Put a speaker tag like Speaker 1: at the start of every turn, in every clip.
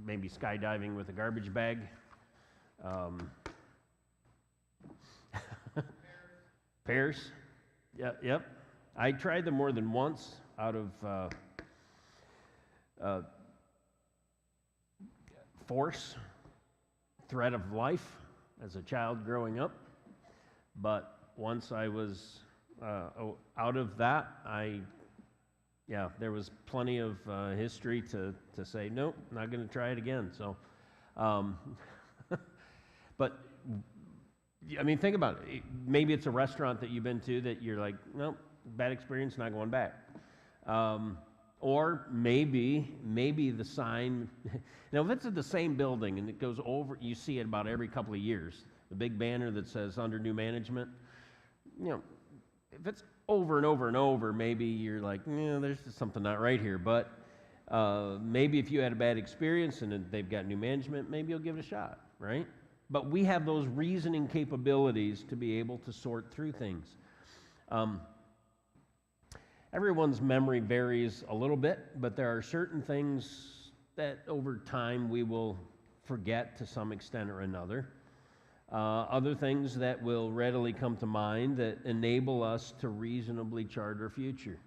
Speaker 1: maybe skydiving with a garbage bag. Pears. Yeah, yep. I tried them more than once out of force, threat of life as a child growing up. But once I was out of that, there was plenty of history to say, nope, not going to try it again. So, but I mean, think about it. Maybe it's a restaurant that you've been to that you're like, nope, bad experience, not going back. Or maybe the sign. Now, if it's at the same building and it goes over, you see it about every couple of years. The big banner that says under new management. You know, if it's over and over and over, maybe you're like, yeah, there's just something not right here. But maybe if you had a bad experience and they've got new management, maybe you'll give it a shot, right? But we have those reasoning capabilities to be able to sort through things. Everyone's memory varies a little bit, but there are certain things that over time we will forget to some extent or another. Other things that will readily come to mind that enable us to reasonably chart our future.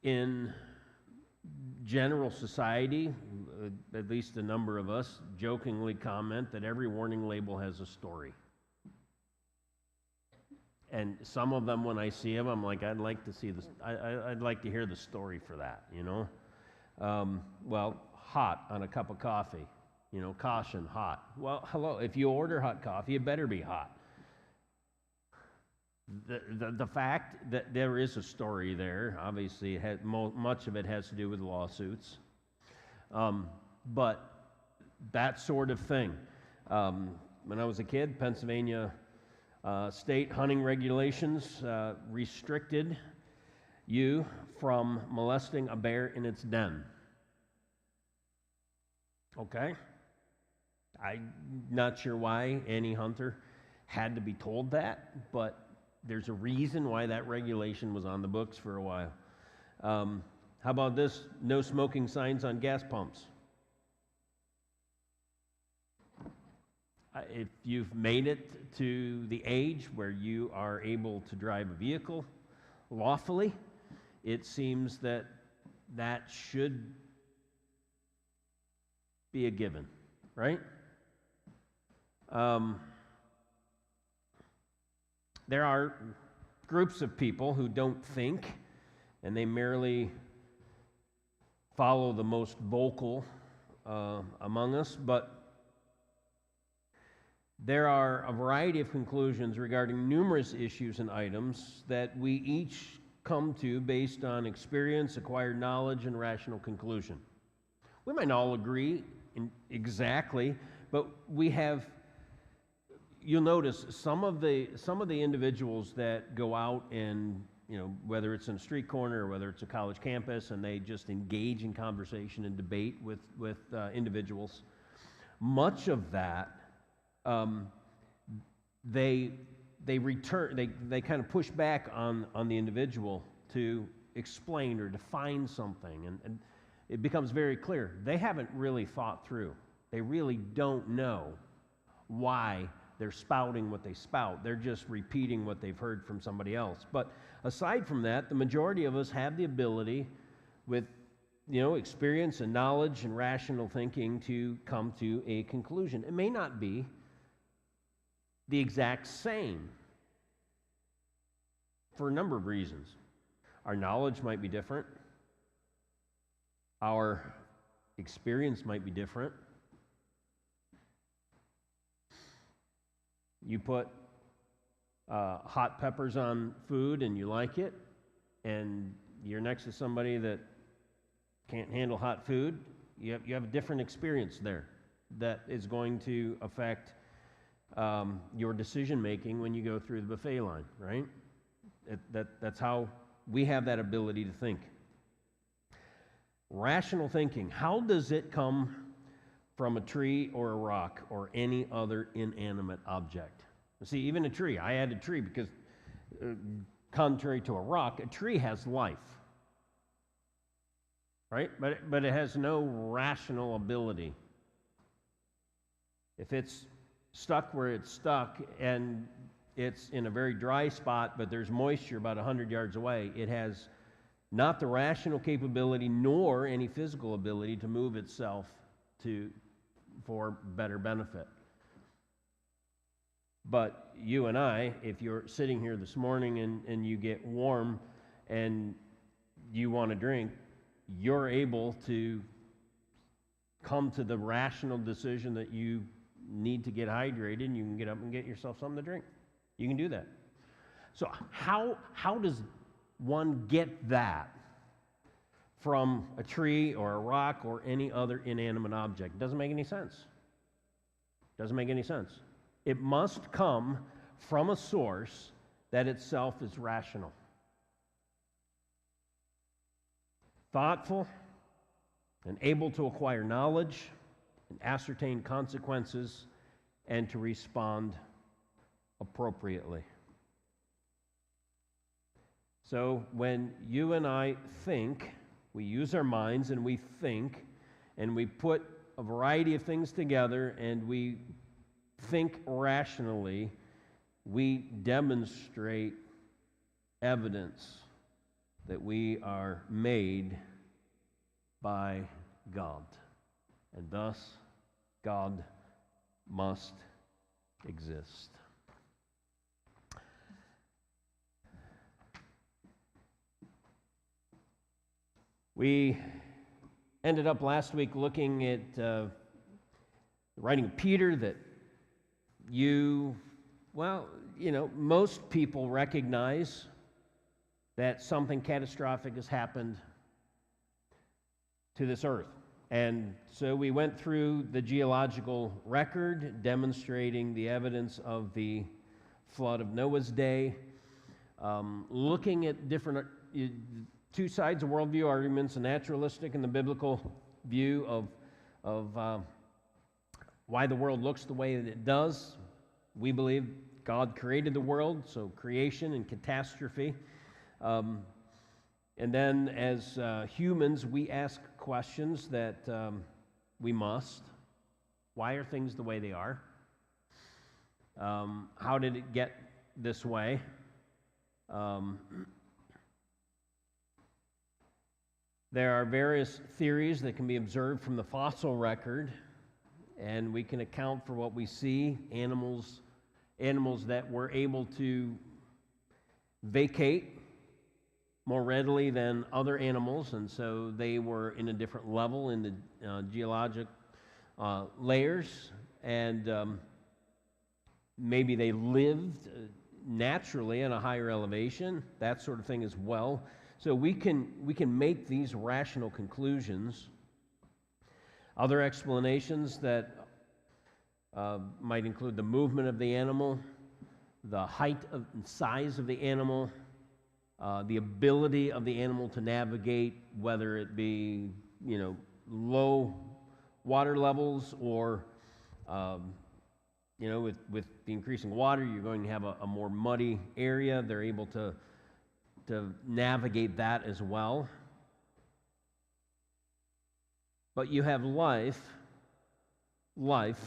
Speaker 1: In general society, at least a number of us jokingly comment that every warning label has a story. And some of them, when I see them, I'm like, I'd like to see this. I'd like to hear the story for that, you know. Well, hot on a cup of coffee, you know, caution, hot. Well, hello, if you order hot coffee, it better be hot. The fact that there is a story there, obviously, much of it has to do with lawsuits. But that sort of thing. When I was a kid, Pennsylvania state hunting regulations restricted you from molesting a bear in its den. Okay? I'm not sure why any hunter had to be told that, but there's a reason why that regulation was on the books for a while. How about this? No smoking signs on gas pumps. If you've made it to the age where you are able to drive a vehicle lawfully, it seems that that should be a given, right? There are groups of people who don't think, and they merely follow the most vocal among us, but there are a variety of conclusions regarding numerous issues and items that we each come to based on experience, acquired knowledge, and rational conclusion. We might not all agree exactly, but we have, you'll notice some of the individuals that go out and, you know, whether it's in a street corner or whether it's a college campus, and they just engage in conversation and debate with individuals, much of that they kind of push back on the individual to explain or define something, and it becomes very clear they haven't really thought through. They really don't know why they're spouting what they spout. They're just repeating what they've heard from somebody else. But aside from that, the majority of us have the ability, with experience and knowledge and rational thinking, to come to a conclusion. It may not be the exact same for a number of reasons. Our knowledge might be different. Our experience might be different. You put hot peppers on food and you like it, and you're next to somebody that can't handle hot food, you have a different experience there that is going to affect your decision making when you go through the buffet line, right? That's how we have that ability to think. Rational thinking, how does it come from a tree or a rock or any other inanimate object? See, even a tree, I added tree because contrary to a rock, a tree has life. right? But it has no rational ability. If it's stuck where it's stuck and it's in a very dry spot, but there's moisture about 100 yards away, it has not the rational capability nor any physical ability to move itself for better benefit. But you and I, if you're sitting here this morning and you get warm and you want a drink, you're able to come to the rational decision that you need to get hydrated, and you can get up and get yourself something to drink. You can do that. So how does one get that from a tree or a rock or any other inanimate object? It doesn't make any sense. Doesn't make any sense. It must come from a source that itself is rational, thoughtful, and able to acquire knowledge and ascertain consequences and to respond appropriately. So when you and I think, we use our minds and we think, and we put a variety of things together and we think rationally, we demonstrate evidence that we are made by God, and thus God must exist. We ended up last week looking at the writing of Peter that most people recognize that something catastrophic has happened to this earth. And so we went through the geological record demonstrating the evidence of the flood of Noah's day, looking at different two sides of worldview arguments, the naturalistic and the biblical view of why the world looks the way that it does. We believe God created the world, so creation and catastrophe. And then as humans, we ask questions that we must. Why are things the way they are? How did it get this way? There are various theories that can be observed from the fossil record, and we can account for what we see. Animals that were able to vacate more readily than other animals, and so they were in a different level in the geologic layers, and maybe they lived naturally at a higher elevation, that sort of thing as well. So we can make these rational conclusions. Other explanations that might include the movement of the animal, the height and size of the animal, the ability of the animal to navigate, whether it be low water levels or with the increasing water, you're going to have a more muddy area. They're able to navigate that as well. But you have life,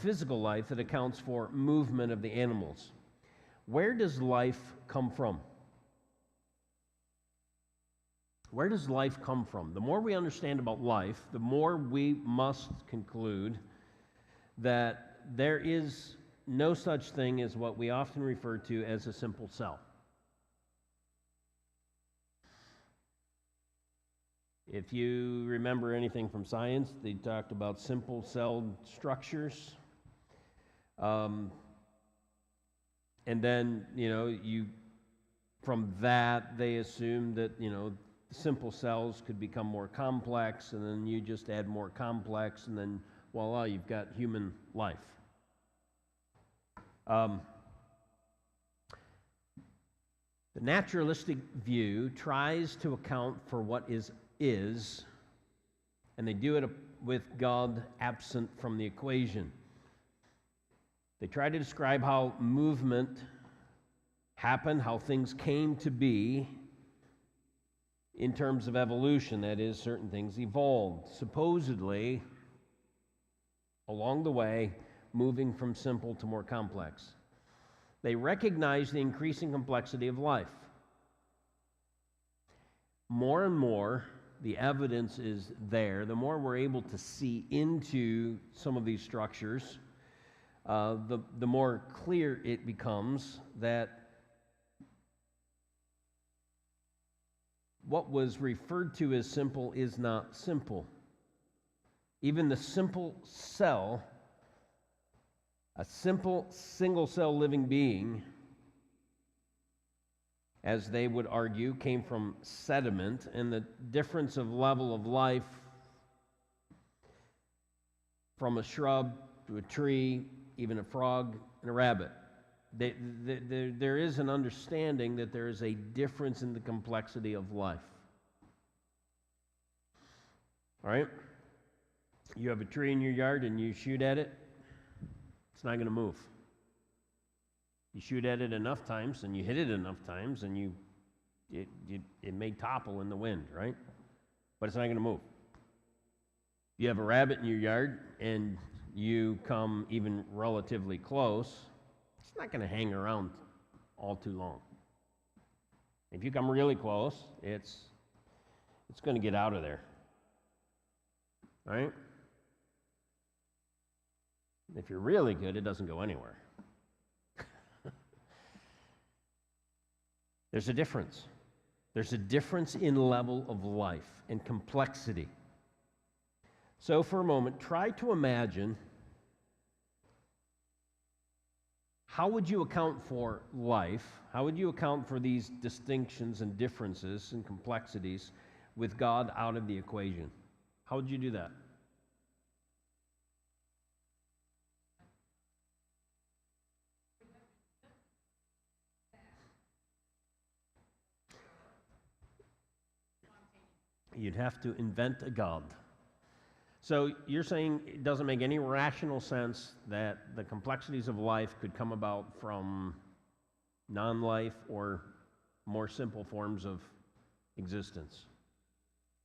Speaker 1: physical life, that accounts for movement of the animals. Where does life come from? Where does life come from? The more we understand about life, the more we must conclude that there is no such thing as what we often refer to as a simple cell. If you remember anything from science, they talked about simple-celled structures. And then, from that, they assumed that, simple cells could become more complex, and then you just add more complex, and then, voila, you've got human life. The naturalistic view tries to account for what is, and they do it with God absent from the equation. They try to describe how movement happened, how things came to be, in terms of evolution. That is, certain things evolved, supposedly, along the way, moving from simple to more complex. They recognize the increasing complexity of life. More and more, the evidence is there. The more we're able to see into some of these structures, the more clear it becomes that what was referred to as simple is not simple. Even the simple cell, a simple single-cell living being, as they would argue, came from sediment, and the difference of level of life from a shrub to a tree, even a frog and a rabbit. There is an understanding that there is a difference in the complexity of life. All right? You have a tree in your yard and you shoot at it, it's not going to move. You shoot at it enough times and you hit it enough times and it may topple in the wind, right? But it's not going to move. You have a rabbit in your yard and you come even relatively close, it's not going to hang around all too long. If you come really close, it's going to get out of there. Right? If you're really good, it doesn't go anywhere. There's a difference. There's a difference in level of life and complexity. So for a moment, try to imagine, how would you account for life? How would you account for these distinctions and differences and complexities with God out of the equation? How would you do that? You'd have to invent a God. So you're saying it doesn't make any rational sense that the complexities of life could come about from non-life or more simple forms of existence?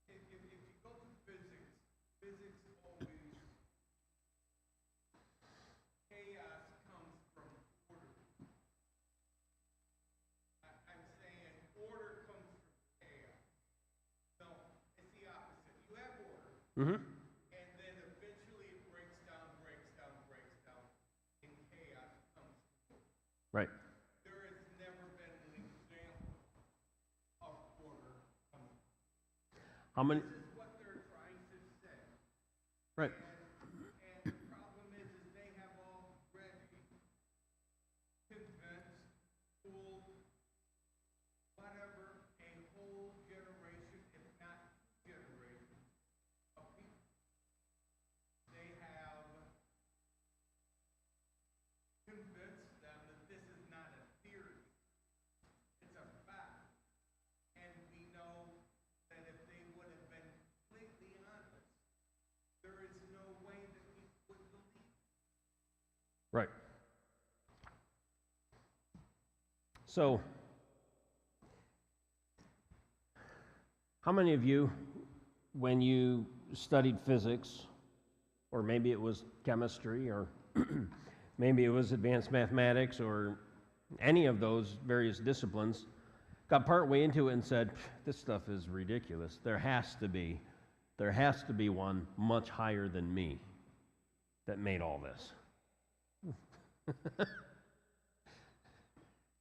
Speaker 2: If you go to physics, physics always, chaos comes from order. I'm saying order comes from chaos. No, it's the opposite. You have order.
Speaker 1: Mm-hmm. Right.
Speaker 2: There has never been an example of order coming.
Speaker 1: How many?
Speaker 2: This is what they're trying to say.
Speaker 1: Right.
Speaker 2: And the problem is they have already convinced, fooled, whatever, a whole generation, if not generations, of people. They have convinced them that this is not a theory, it's a fact. And we know that if they would have been completely honest, there is no way that we would believe.
Speaker 1: Right. So, how many of you, when you studied physics, or maybe it was chemistry, or maybe it was advanced mathematics, or any of those various disciplines, got partway into it and said, this stuff is ridiculous. There has to be one much higher than me that made all this.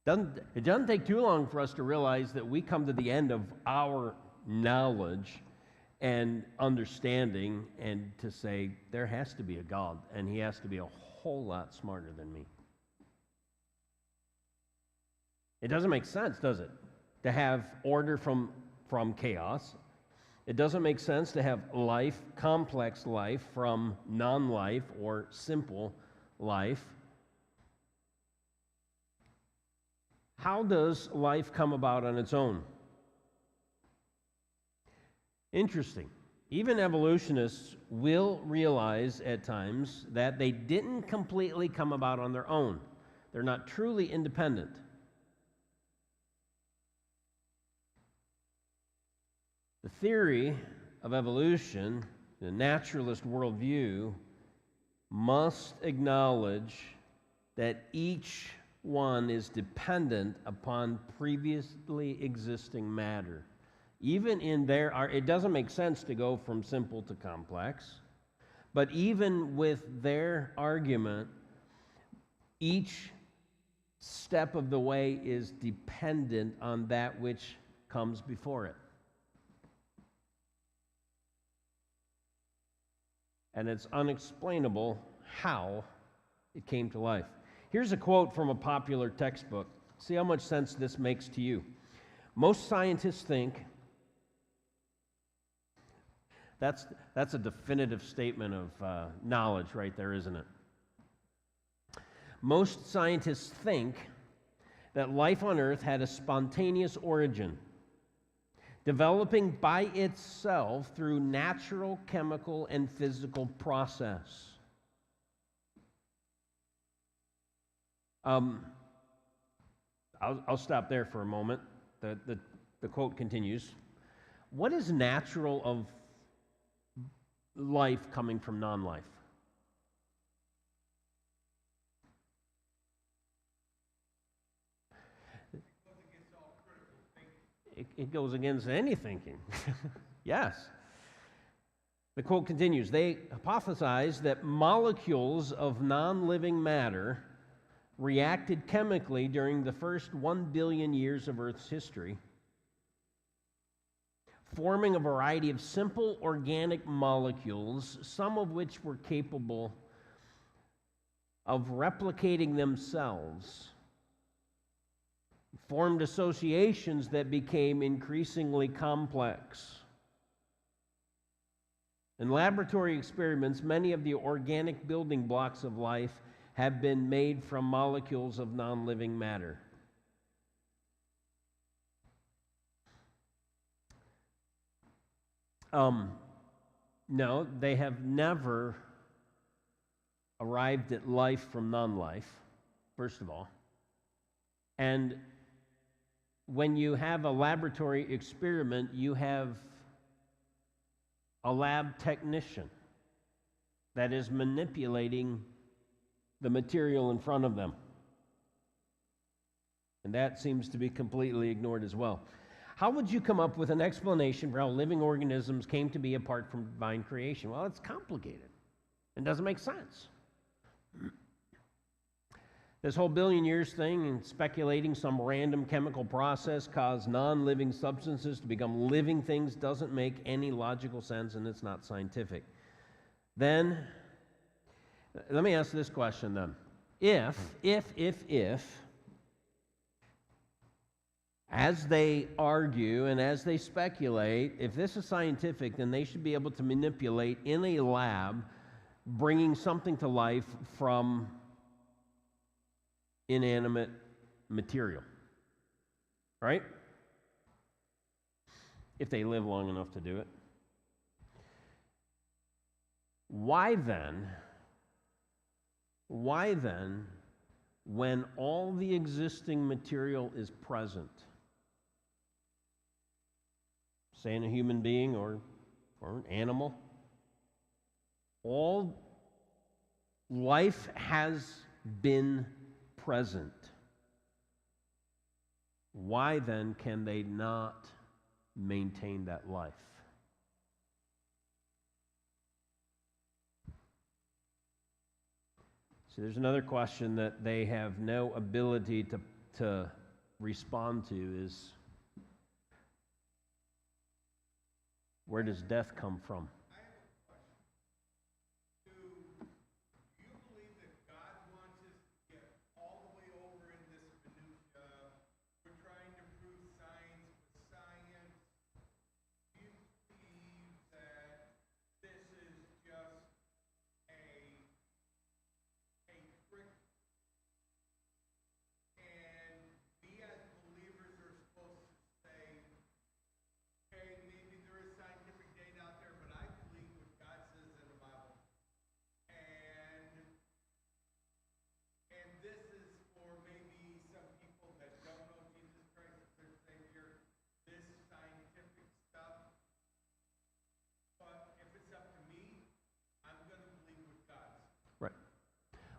Speaker 1: It doesn't take too long for us to realize that we come to the end of our knowledge and understanding and to say, there has to be a God, and he has to be a whole lot smarter than me. It doesn't make sense, does it, to have order from chaos. It doesn't make sense to have life, complex life, from non-life or simple life. How does life come about on its own? Interesting. Even evolutionists will realize at times that they didn't completely come about on their own. They're not truly independent. theory of evolution, the naturalist worldview, must acknowledge that each one is dependent upon previously existing matter. Even in it doesn't make sense to go from simple to complex, but even with their argument, each step of the way is dependent on that which comes before it. And it's unexplainable how it came to life. Here's a quote from a popular textbook. See how much sense this makes to you. Most scientists think, that's a definitive statement of knowledge right there, isn't it? Most scientists think that life on Earth had a spontaneous origin, developing by itself through natural, chemical, and physical process. I'll stop there for a moment. The quote continues. What is natural of life coming from non-life? It goes against any thinking. Yes. The quote continues. They hypothesize that molecules of non-living matter reacted chemically during the first 1 billion years of Earth's history, forming a variety of simple organic molecules, some of which were capable of replicating themselves, formed associations that became increasingly complex. In laboratory experiments, many of the organic building blocks of life have been made from molecules of non-living matter. No, they have never arrived at life from non-life, first of all. And when you have a laboratory experiment, you have a lab technician that is manipulating the material in front of them. And that seems to be completely ignored as well. How would you come up with an explanation for how living organisms came to be apart from divine creation? Well, it's complicated and doesn't make sense. This whole billion years thing and speculating some random chemical process caused non-living substances to become living things doesn't make any logical sense, and it's not scientific. Then, let me ask this question then. If, as they argue and as they speculate, if this is scientific, then they should be able to manipulate in a lab, bringing something to life from inanimate material, right? If they live long enough to do it. Why then, when all the existing material is present, say in a human being or an animal, all life has been present, why then can they not maintain that life? So there's another question that they have no ability to respond to is, where does death come from?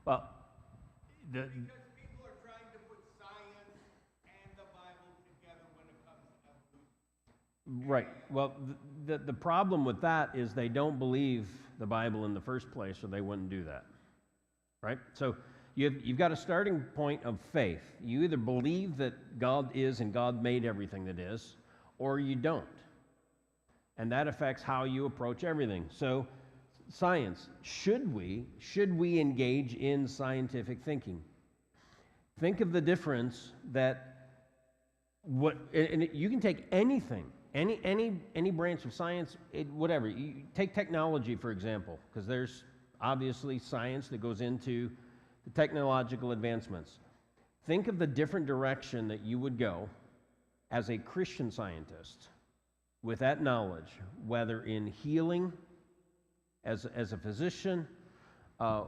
Speaker 1: Well, the,
Speaker 2: Because people are trying to put science and the Bible together when it comes to evolution.
Speaker 1: right. Well, the problem with that is they don't believe the Bible in the first place, or they wouldn't do that. Right? So you've got a starting point of faith. You either believe that God is and God made everything that is, or you don't. And that affects how you approach everything. So science, should we engage in scientific thinking? Think of the difference that and you can take anything, any branch of science, whatever. You take technology, for example, because there's obviously science that goes into the technological advancements. Think of the different direction that you would go as a Christian scientist with that knowledge, whether in healing, as a physician,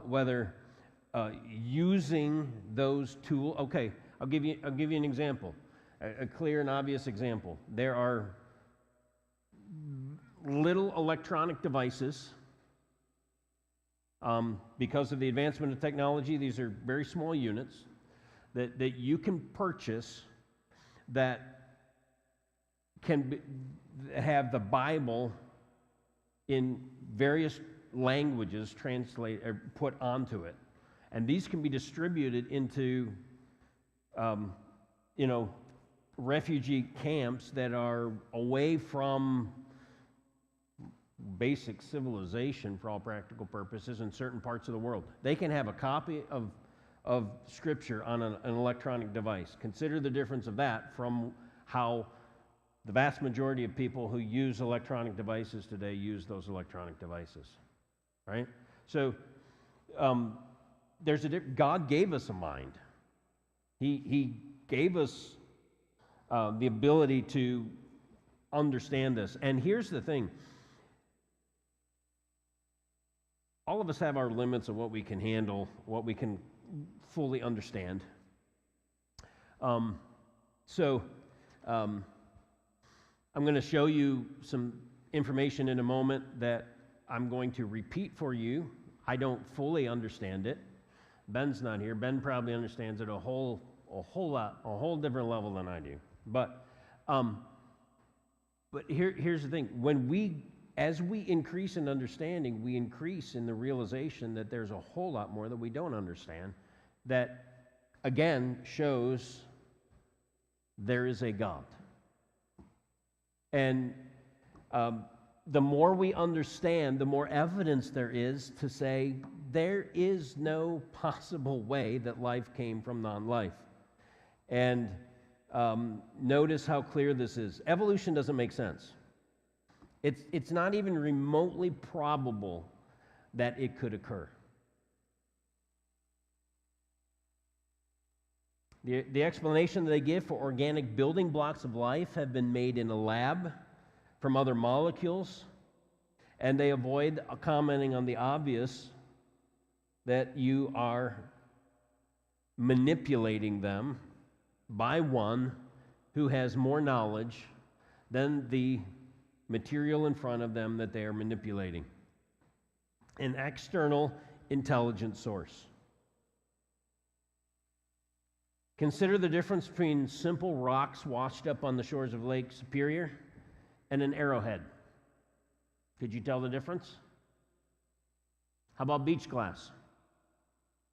Speaker 1: whether using those tools. Okay, I'll give you an example, a clear and obvious example. There are little electronic devices. Because of the advancement of technology, these are very small units that you can purchase that can have the Bible in various languages put onto it. And these can be distributed into, refugee camps that are away from basic civilization for all practical purposes in certain parts of the world. They can have a copy of Scripture on an electronic device. Consider the difference of that from how the vast majority of people who use electronic devices today use those electronic devices, right? So God gave us a mind. He gave us the ability to understand this. And here's the thing. All of us have our limits of what we can handle, what we can fully understand. I'm going to show you some information in a moment that I'm going to repeat for you. I don't fully understand it. Ben's not here. Ben probably understands it a whole different level than I do. But here's the thing. As we increase in understanding, we increase in the realization that there's a whole lot more that we don't understand. That, again, shows there is a God. And the more we understand, the more evidence there is to say there is no possible way that life came from non-life. And notice how clear this is. Evolution doesn't make sense. It's not even remotely probable that it could occur. The explanation that they give for organic building blocks of life have been made in a lab from other molecules, and they avoid commenting on the obvious that you are manipulating them by one who has more knowledge than the material in front of them that they are manipulating. An external intelligent source. Consider the difference between simple rocks washed up on the shores of Lake Superior and an arrowhead. Could you tell the difference? How about beach glass?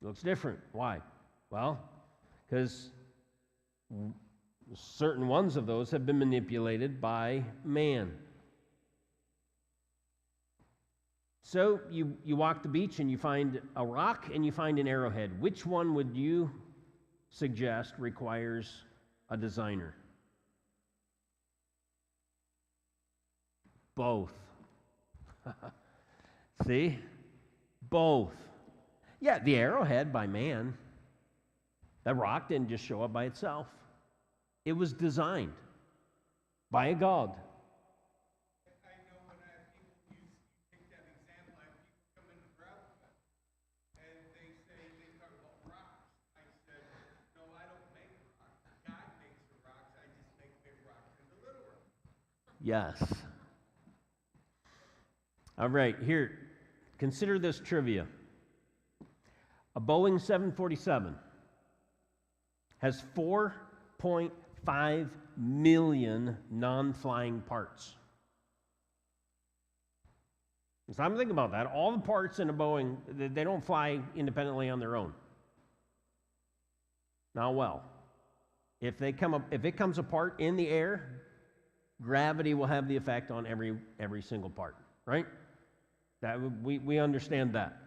Speaker 1: It looks different. Why? Well, because certain ones of those have been manipulated by man. So you walk the beach and you find a rock and you find an arrowhead. Which one would you suggest requires a designer? Both. See? Both. Yeah, the arrowhead by man. That rock didn't just show up by itself. It was designed by a God.
Speaker 2: I know when I have people take that example, I have people come in the gravel pit, and they talk about rocks. I said, no, I don't make rocks. God makes the rocks. I just make big rocks into little rocks.
Speaker 1: Yes. All right, here, consider this trivia. A Boeing 747 has 4.5 million non-flying parts. So I'm thinking about that. All the parts in a Boeing, they don't fly independently on their own. Now, well, if it comes apart in the air, gravity will have the effect on every single part, right? We understand that.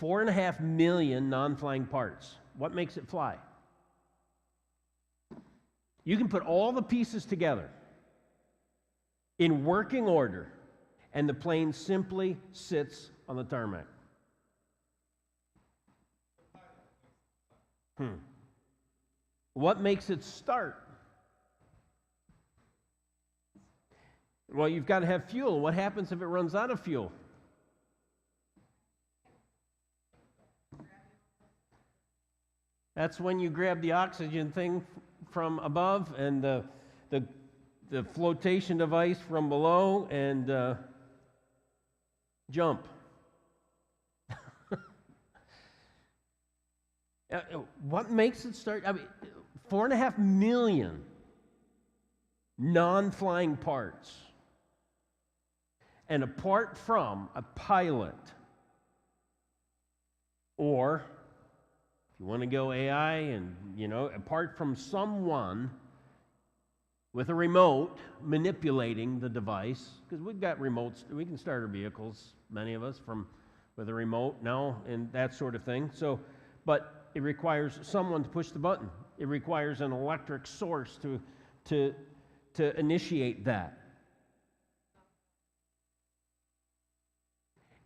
Speaker 1: 4.5 million non-flying parts. What makes it fly? You can put all the pieces together in working order, and the plane simply sits on the tarmac. What makes it start? Well, you've got to have fuel. What happens if it runs out of fuel? That's when you grab the oxygen thing from above and the flotation device from below and jump. What makes it start? I mean, 4.5 million non-flying parts. And apart from a pilot, or if you want to go AI and, apart from someone with a remote manipulating the device, because we've got remotes, we can start our vehicles, many of us, with a remote now and that sort of thing. So, but it requires someone to push the button. It requires an electric source to initiate that.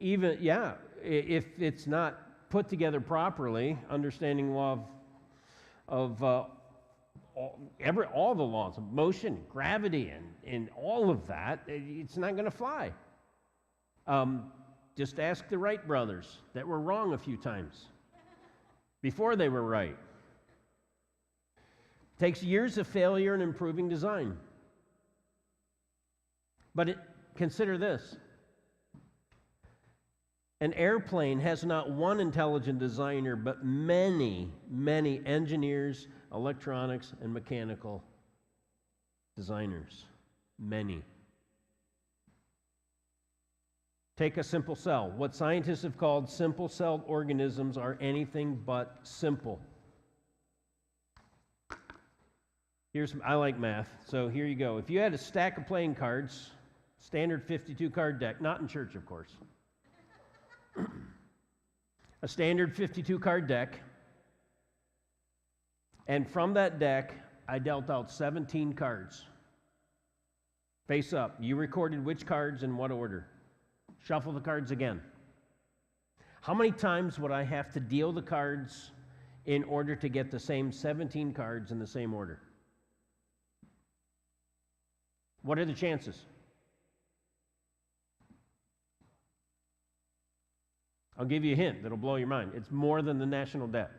Speaker 1: Even, if it's not put together properly, understanding law of all the laws of motion, gravity, and all of that, it's not going to fly. Just ask the Wright brothers that were wrong a few times before they were right. Takes years of failure and improving design. But consider this. An airplane has not one intelligent designer, but many, many engineers, electronics, and mechanical designers. Many. Take a simple cell. What scientists have called simple-celled organisms are anything but simple. I like math, so here you go. If you had a stack of playing cards, standard 52-card deck, not in church, of course. A standard 52-card deck, and from that deck, I dealt out 17 cards. Face up. You recorded which cards in what order. Shuffle the cards again. How many times would I have to deal the cards in order to get the same 17 cards in the same order? What are the chances? I'll give you a hint that'll blow your mind. It's more than the national debt.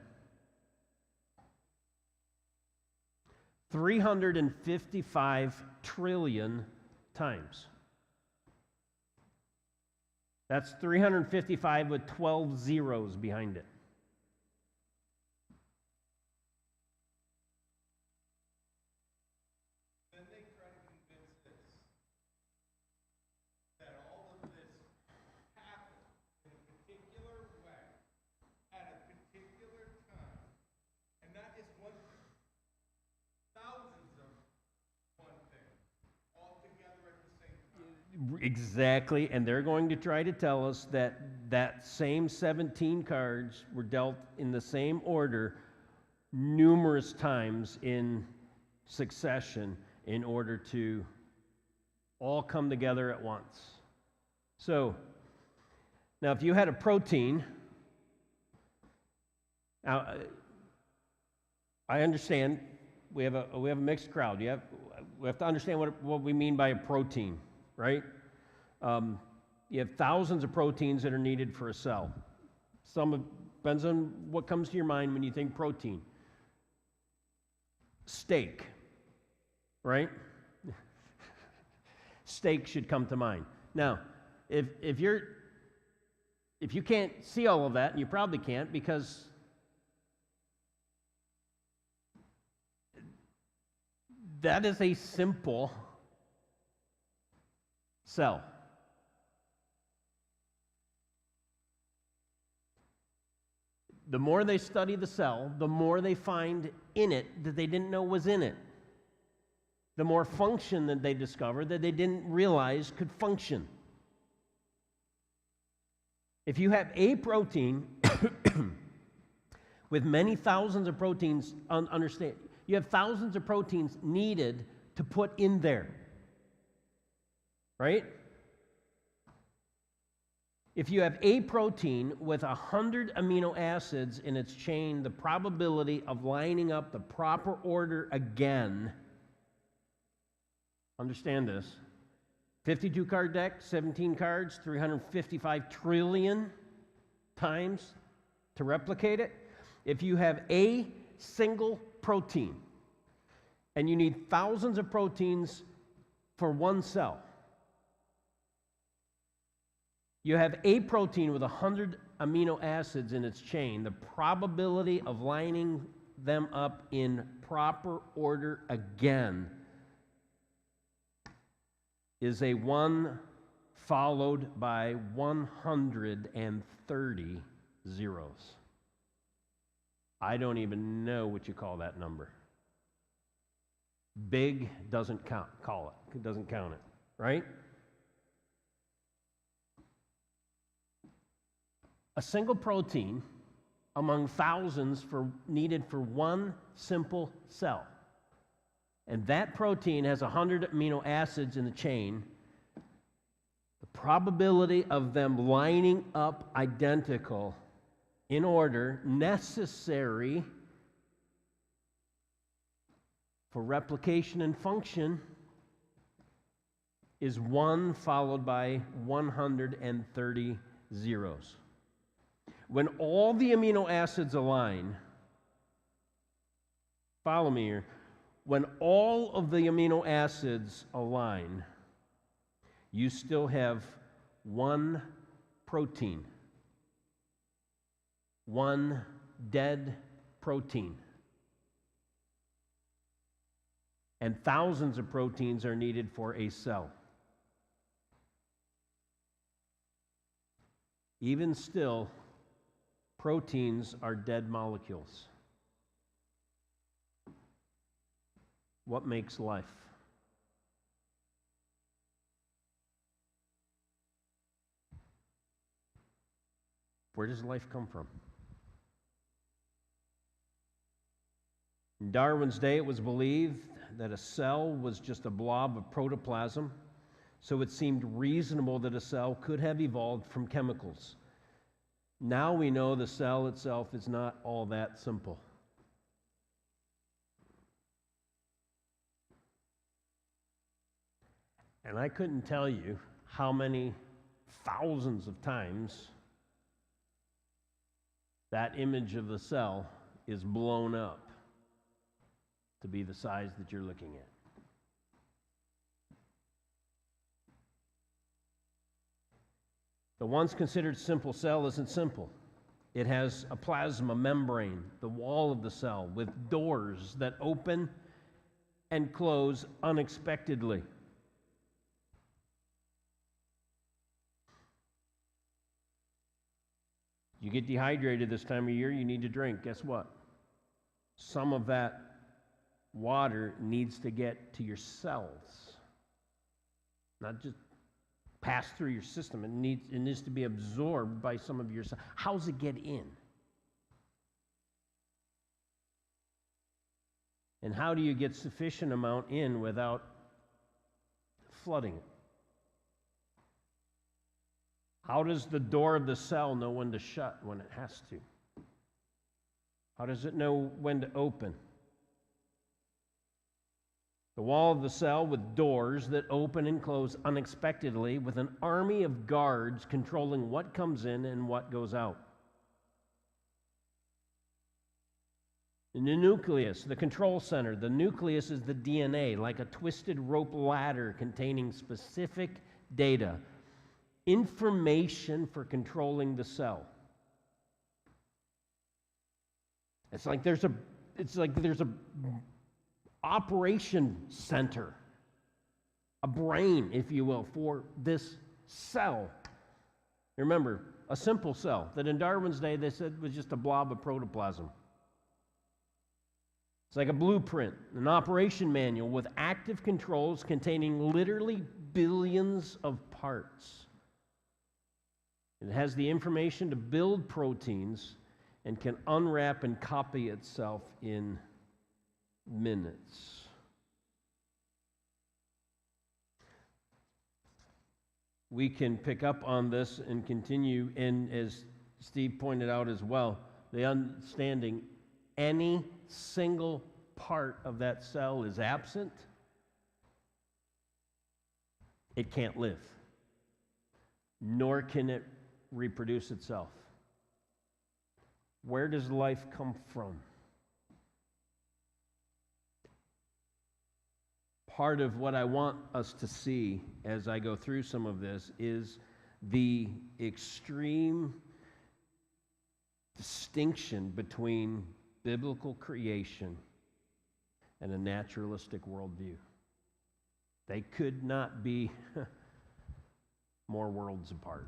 Speaker 1: 355 trillion times. That's 355 with 12 zeros behind it.
Speaker 2: Then they try to convince us that all of this happened in a particular way, at a particular time, and not just one thing, thousands of one thing, all together at the same time.
Speaker 1: Exactly, and they're going to try to tell us that that same 17 cards were dealt in the same order numerous times in succession in order to all come together at once. So, now if you had a protein, now I understand we have a mixed crowd. We have to understand what we mean by a protein, right? You have thousands of proteins that are needed for a cell. Depends on what comes to your mind when you think protein. Steak, right? Steak should come to mind. Now, if you're If you can't see all of that, and you probably can't because that is a simple cell. The more they study the cell, the more they find in it that they didn't know was in it. The more function that they discover that they didn't realize could function. If you have a protein with many thousands of proteins, understand, you have thousands of proteins needed to put in there. Right? If you have a protein with 100 amino acids in its chain, the probability of lining up the proper order again, understand this, 52 card deck, 17 cards, 355 trillion times to replicate it. If you have a single protein and you need thousands of proteins for one cell, you have a protein with 100 amino acids in its chain, the probability of lining them up in proper order again is a 1 followed by 130 zeros. I don't even know what you call that number. Big doesn't call it. It doesn't count it, right? A single protein among thousands needed for one simple cell. And that protein has 100 amino acids in the chain. The probability of them lining up identical in order necessary for replication and function is 1 followed by 130 zeros. When all the amino acids align, follow me here, when all of the amino acids align, you still have one protein, one dead protein. And thousands of proteins are needed for a cell. Even still, proteins are dead molecules. What makes life? Where does life come from? In Darwin's day, it was believed that a cell was just a blob of protoplasm, so it seemed reasonable that a cell could have evolved from chemicals. Now we know the cell itself is not all that simple. And I couldn't tell you how many thousands of times that image of the cell is blown up to be the size that you're looking at. The once considered simple cell isn't simple. It has a plasma membrane, the wall of the cell, with doors that open and close unexpectedly. You get dehydrated this time of year, you need to drink. Guess what? Some of that water needs to get to your cells, not just pass through your system. It needs to be absorbed by some of your cells. How does it get in? And how do you get sufficient amount in without flooding it? How does the door of the cell know when to shut when it has to? How does it know when to open? The wall of the cell with doors that open and close unexpectedly, with an army of guards controlling what comes in and what goes out. In the nucleus, the control center, the nucleus is the DNA, like a twisted rope ladder containing specific data. information for controlling the cell. It's like there's a operation center, a brain, if you will, for this cell. Remember, a simple cell that in Darwin's day they said was just a blob of protoplasm. It's like a blueprint, an operation manual with active controls containing literally billions of parts. It has the information to build proteins and can unwrap and copy itself in minutes. We can pick up on this and continue, and as Steve pointed out as well, the understanding any single part of that cell is absent, it can't live, nor can it reproduce itself. Where does life come from? Part of what I want us to see as I go through some of this is the extreme distinction between biblical creation and a naturalistic worldview. They could not be more worlds apart.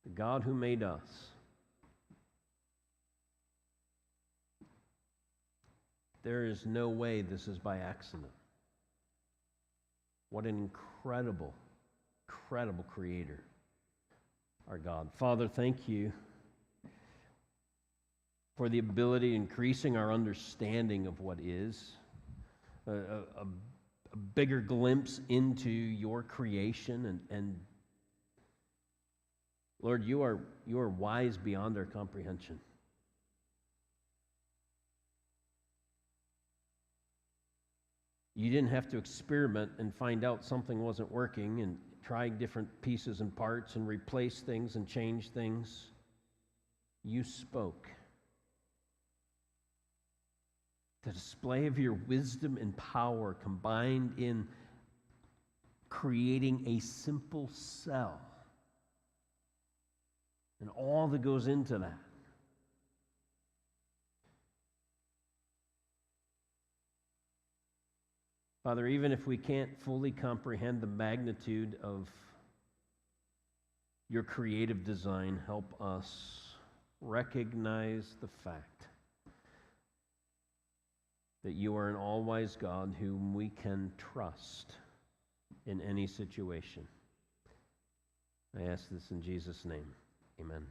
Speaker 1: The God who made us there is no way this is by accident. What an incredible, incredible creator, our God. Father, thank you for the ability increasing our understanding of what is, a bigger glimpse into your creation, and Lord, you are wise beyond our comprehension. You didn't have to experiment and find out something wasn't working and try different pieces and parts and replace things and change things. You spoke. The display of your wisdom and power combined in creating a simple cell and all that goes into that. Father, even if we can't fully comprehend the magnitude of your creative design, help us recognize the fact that you are an all-wise God whom we can trust in any situation. I ask this in Jesus' name. Amen.